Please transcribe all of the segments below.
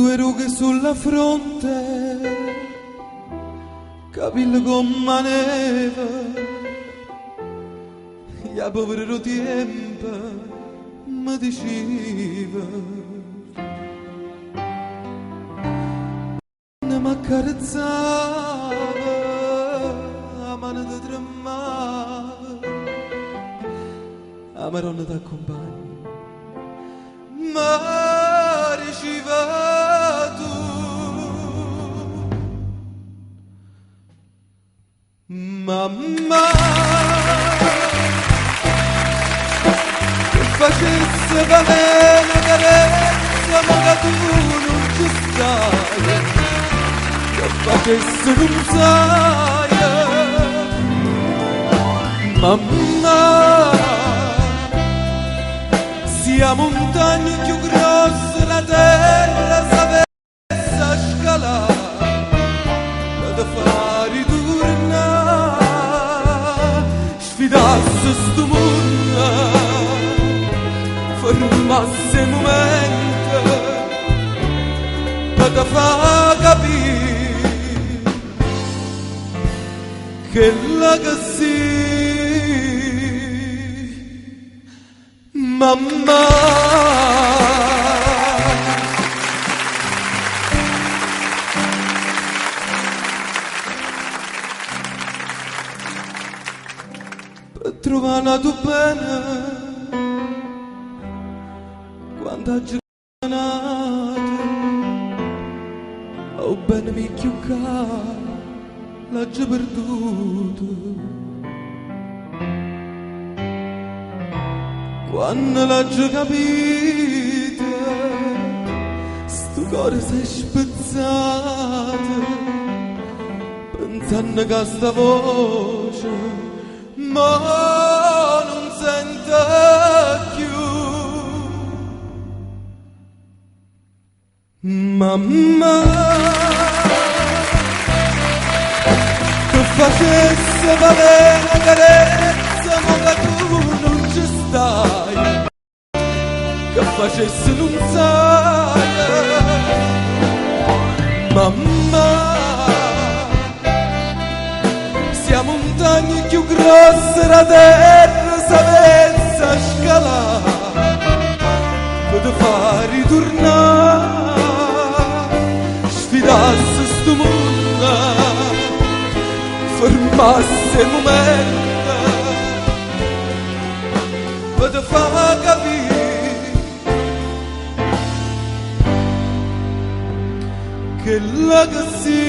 Due rughe sulla fronte, capelli come neve, e a povero tempo mi diceva, ne mi accarezzava, la mano di tremava, la maronna t'accompagna, ma diceva tu, mamma, che facesse per me una carezza, ma che tu non ci stai, che facesse non sai, mamma, sia montagna più grossa la terra sapesse scalare, da fare tornare, sfidasse sto mondo, fermasse il momento, per da far capire che la che sì, mamma. Per trovare la tua pena quando ha giornato ho bene mi chiuccato l'ha già perduto. Quando l'ha già capito, sto cuore si è spezzato, pensando che sta voce ma non sente più. Mamma, che facesse valere una carezza, ma che tu non ci stai, che facesse non sai, mamma, sia montagne più grosse la terra sapesse scalare, per far ritornare, sfidasse sto mondo, fermasse il momento, per far capire che la che sì,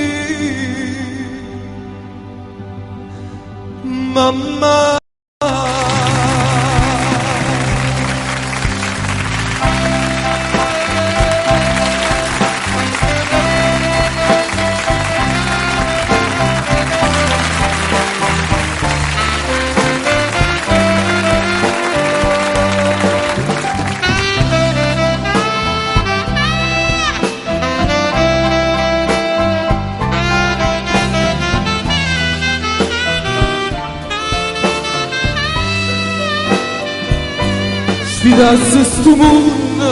mamma. Sfidasse sto mondo,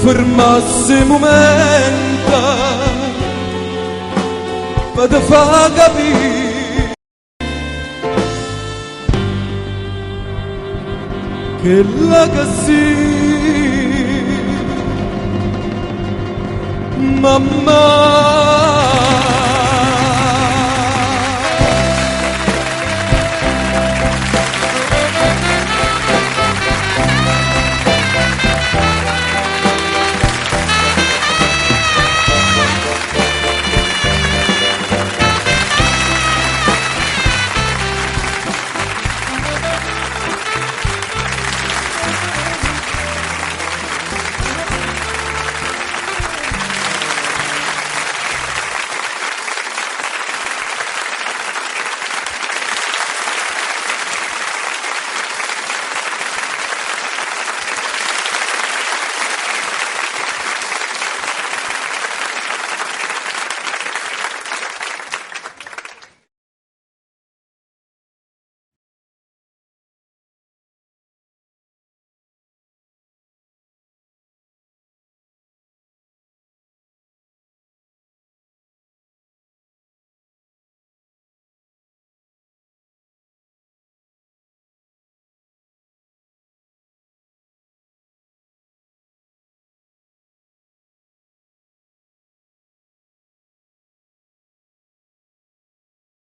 fermasse il momento, per far capire che la che sì, mamma.